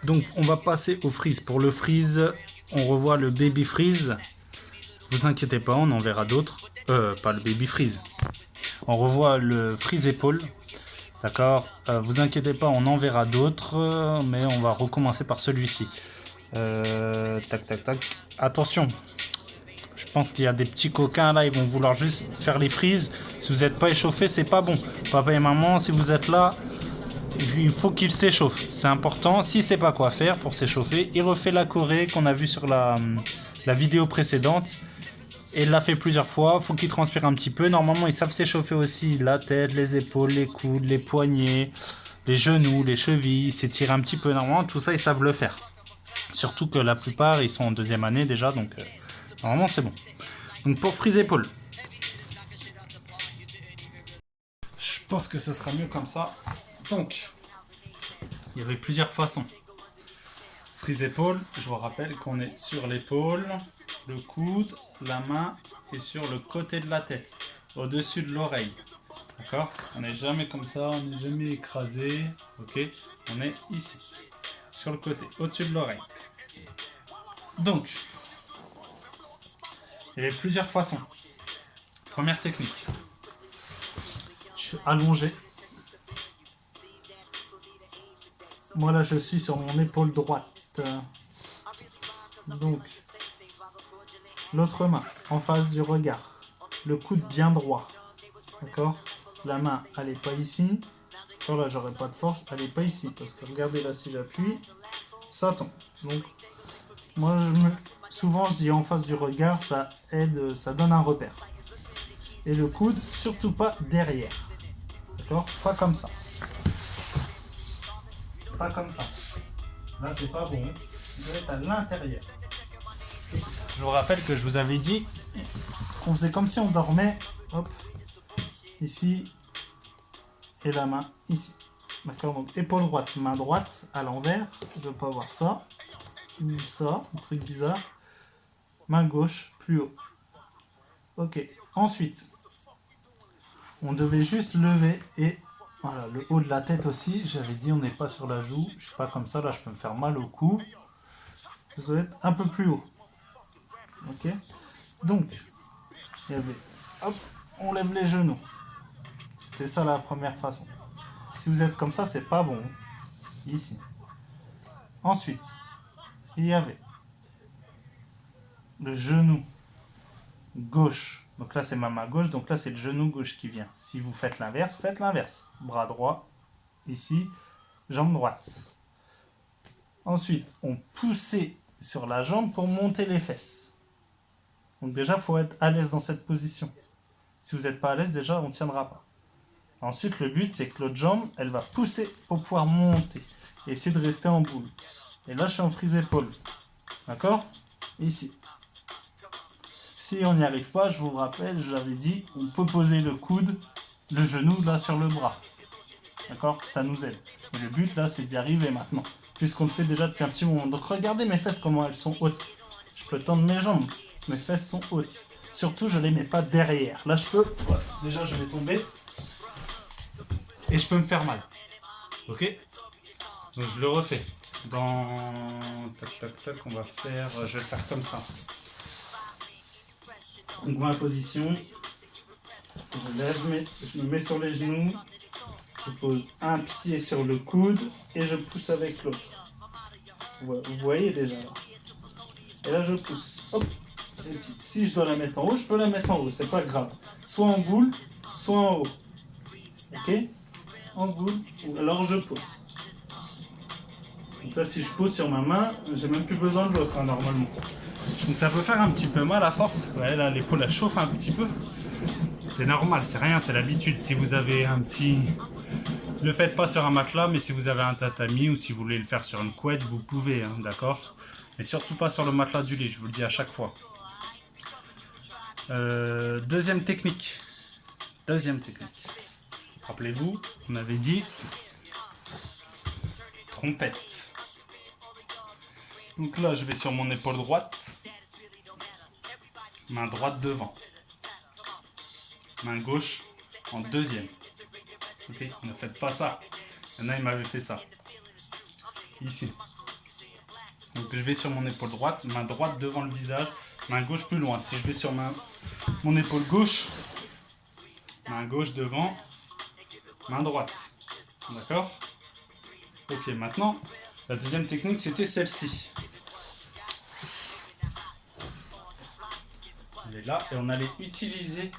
Donc on va passer au freeze. Pour le freeze, on revoit le baby freeze. Vous inquiétez pas, on en verra d'autres. Pas le baby freeze. On revoit le freeze épaule. D'accord, vous inquiétez pas, on en verra d'autres, mais on va recommencer par celui-ci. Tac, tac, tac. Attention, je pense qu'il y a des petits coquins là, ils vont vouloir juste faire les frises. Si vous n'êtes pas échauffé, c'est pas bon. Papa et maman, si vous êtes là, il faut qu'il s'échauffe. C'est important. S'il sait pas quoi faire pour s'échauffer, il refait la choré qu'on a vue sur la vidéo précédente. Et il l'a fait plusieurs fois. Faut qu'il transpire un petit peu. Normalement, ils savent s'échauffer aussi. La tête, les épaules, les coudes, les poignets, les genoux, les chevilles. S'étirer un petit peu. Normalement, tout ça, ils savent le faire. Surtout que la plupart, ils sont en deuxième année déjà. Donc, normalement, c'est bon. Donc, pour prise épaule. Je pense que ce sera mieux comme ça. Donc, il y avait plusieurs façons. Prise épaule, je vous rappelle qu'on est sur l'épaule, le coude, la main et sur le côté de la tête, au-dessus de l'oreille. D'accord? On n'est jamais comme ça, on n'est jamais écrasé. Ok? On est ici, sur le côté, au-dessus de l'oreille. Donc, il y avait plusieurs façons. Première technique. Je suis allongé. Moi là, je suis sur mon épaule droite. Donc, l'autre main en face du regard. Le coude bien droit. D'accord? La main, elle n'est pas ici. Alors là, j'aurais pas de force. Elle n'est pas ici. Parce que regardez là, si j'appuie, ça tombe. Donc, moi, souvent, je dis en face du regard, ça aide, ça donne un repère. Et le coude, surtout pas derrière. D'accord? Pas comme ça. Pas comme ça. Là, c'est pas bon. Vous devez être à l'intérieur. Je vous rappelle que je vous avais dit qu'on faisait comme si on dormait. Hop. Ici. Et la main ici. D'accord? Donc, épaule droite, main droite à l'envers. Je veux pas voir ça. Ou ça, un truc bizarre. Main gauche, plus haut. Ok. Ensuite, on devait juste lever et voilà, le haut de la tête aussi. J'avais dit on n'est pas sur la joue. Je suis pas comme ça. Là, je peux me faire mal au cou. Je dois être un peu plus haut. Ok. Donc, il y avait, hop, on lève les genoux. C'est ça la première façon. Si vous êtes comme ça, c'est pas bon. Ici. Ensuite, il y avait le genou gauche. Donc là, c'est ma main gauche. Donc là, c'est le genou gauche qui vient. Si vous faites l'inverse, faites l'inverse. Bras droit, ici, jambe droite. Ensuite, on poussait sur la jambe pour monter les fesses. Donc déjà, il faut être à l'aise dans cette position. Si vous n'êtes pas à l'aise, déjà, on ne tiendra pas. Ensuite, le but, c'est que l'autre jambe, elle va pousser pour pouvoir monter. Et essayer de rester en boule. Et là, je suis en frise épaule. D'accord? Ici. Si on n'y arrive pas, je vous rappelle, je l'avais dit, on peut poser le coude, le genou, là, sur le bras. D'accord? Ça nous aide. Et le but, là, c'est d'y arriver maintenant. Puisqu'on le fait déjà depuis un petit moment. Donc, regardez mes fesses, comment elles sont hautes. Je peux tendre mes jambes. Mes fesses sont hautes. Surtout, je ne les mets pas derrière. Là, je peux... Voilà. Déjà, je vais tomber. Et je peux me faire mal. Ok? Donc je le refais. Dans... Tac, tac, tac, on va faire... Je vais faire comme ça. Donc ma position. Je lève, je me mets sur les genoux. Je pose un pied sur le coude. Et je pousse avec l'autre. Vous voyez déjà là. Et là, je pousse. Hop. Et puis, si je dois la mettre en haut, je peux la mettre en haut. C'est pas grave. Soit en boule, soit en haut. Ok? En boule, ou alors je pose. Donc là, si je pose sur ma main, j'ai même plus besoin de l'autre, hein, normalement. Donc ça peut faire un petit peu mal à force. Ouais, là, l'épaule, elle chauffe un petit peu. C'est normal, c'est rien, c'est l'habitude. Si vous avez un petit... Ne le faites pas sur un matelas, mais si vous avez un tatami ou si vous voulez le faire sur une couette, vous pouvez, hein, d'accord? Mais surtout pas sur le matelas du lit, je vous le dis à chaque fois. Deuxième technique. Rappelez-vous, on avait dit trompette. Donc là, je vais sur mon épaule droite. Main droite devant. Main gauche en deuxième. Ok, ne faites pas ça. Il y en a, il m'avait fait ça. Ici. Donc je vais sur mon épaule droite, main droite devant le visage, main gauche plus loin. Si je vais sur mon épaule gauche, main gauche devant, main droite. D'accord? Ok, maintenant, la deuxième technique, c'était celle-ci. Elle est là et on allait utiliser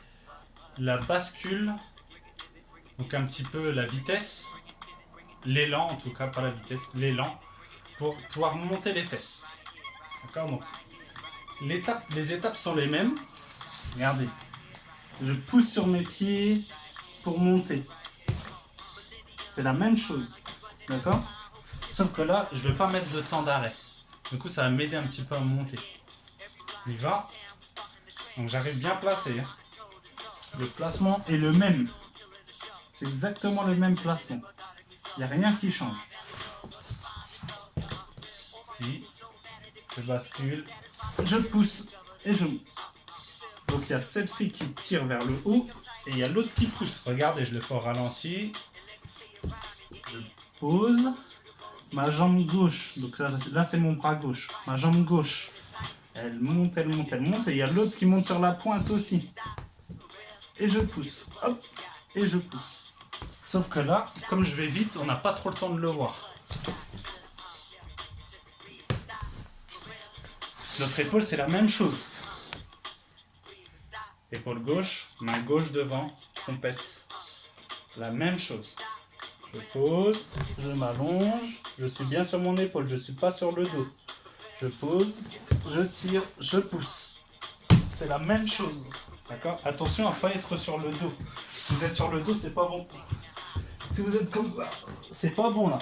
la bascule, donc un petit peu la vitesse, l'élan en tout cas, pas la vitesse, l'élan, pour pouvoir monter les fesses. D'accord? Donc, les étapes sont les mêmes. Regardez, je pousse sur mes pieds pour monter. C'est la même chose. D'accord? Sauf que là, je ne vais pas mettre de temps d'arrêt. Du coup, ça va m'aider un petit peu à monter. On y va. Donc, j'arrive bien placé. Hein. Le placement est le même. C'est exactement le même placement. Il n'y a rien qui change. Si je bascule, je pousse et je monte. Donc il y a celle-ci qui tire vers le haut et il y a l'autre qui pousse. Regardez, je le fais au ralenti. Je pose. Ma jambe gauche, donc là c'est mon bras gauche. Ma jambe gauche, elle monte, elle monte, elle monte. Et il y a l'autre qui monte sur la pointe aussi. Et je pousse. Hop, et je pousse. Sauf que là, comme je vais vite, on n'a pas trop le temps de le voir. L'autre épaule, c'est la même chose. Épaule gauche, main gauche devant, trompette. La même chose. Je pose, je m'allonge, je suis bien sur mon épaule, je ne suis pas sur le dos. Je pose, je tire, je pousse. C'est la même chose. D'accord? Attention à ne pas être sur le dos. Si vous êtes sur le dos, c'est pas bon. Si vous êtes comme ça, c'est pas bon là.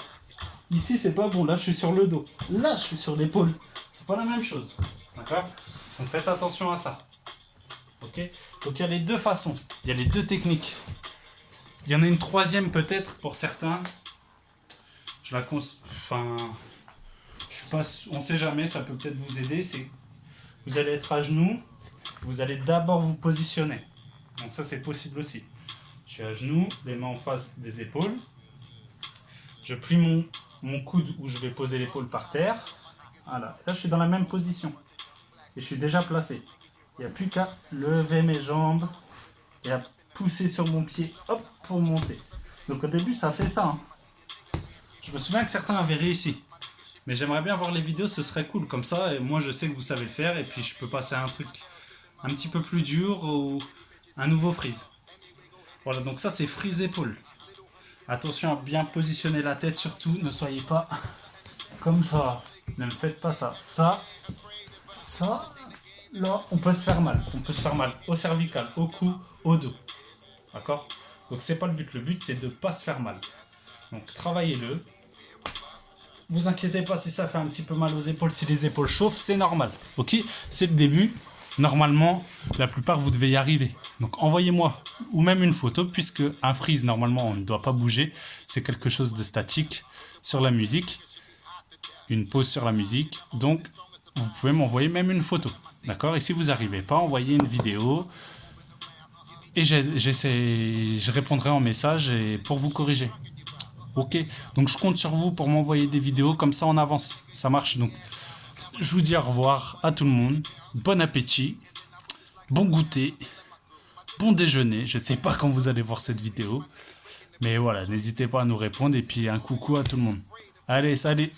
Ici, c'est pas bon. Là, je suis sur le dos. Là, je suis sur l'épaule. C'est pas la même chose. D'accord? Donc faites attention à ça. Ok? Donc il y a les deux façons. Il y a les deux techniques. Il y en a une troisième peut-être pour certains. Je la enfin, je suis pas, on sait jamais. Ça peut peut-être vous aider. C'est, vous allez être à genoux. Vous allez d'abord vous positionner. Donc ça, c'est possible aussi. Je suis à genoux, les mains en face des épaules. Je plie mon coude où je vais poser l'épaule par terre. Voilà. Là, je suis dans la même position. Et je suis déjà placé. Il n'y a plus qu'à lever mes jambes et à pousser sur mon pied, hop, pour monter. Donc au début, ça fait ça. Hein. Je me souviens que certains avaient réussi. Mais j'aimerais bien voir les vidéos, ce serait cool. Comme ça, et moi, je sais que vous savez le faire. Et puis, je peux passer à un truc un petit peu plus dur ou un nouveau freeze. Voilà, donc ça, c'est freeze épaule. Attention à bien positionner la tête, surtout. Ne soyez pas comme ça. Ne me faites pas ça. Ça, là, on peut se faire mal. On peut se faire mal au cervical, au cou, au dos. D'accord? Donc, c'est pas le but. Le but, c'est de ne pas se faire mal. Donc, travaillez-le. Vous inquiétez pas si ça fait un petit peu mal aux épaules. Si les épaules chauffent, c'est normal. Ok? C'est le début. Normalement, la plupart, vous devez y arriver. Donc, envoyez-moi ou même une photo, puisque un freeze, normalement, on ne doit pas bouger. C'est quelque chose de statique sur la musique. Une pause sur la musique. Donc, vous pouvez m'envoyer même une photo. D'accord? Et si vous n'arrivez pas, envoyez une vidéo. Et je répondrai en message et pour vous corriger. Ok? Donc, je compte sur vous pour m'envoyer des vidéos. Comme ça, on avance. Ça marche. Donc, je vous dis au revoir à tout le monde. Bon appétit. Bon goûter. Bon déjeuner. Je ne sais pas quand vous allez voir cette vidéo. Mais voilà, n'hésitez pas à nous répondre. Et puis, un coucou à tout le monde. Allez, salut!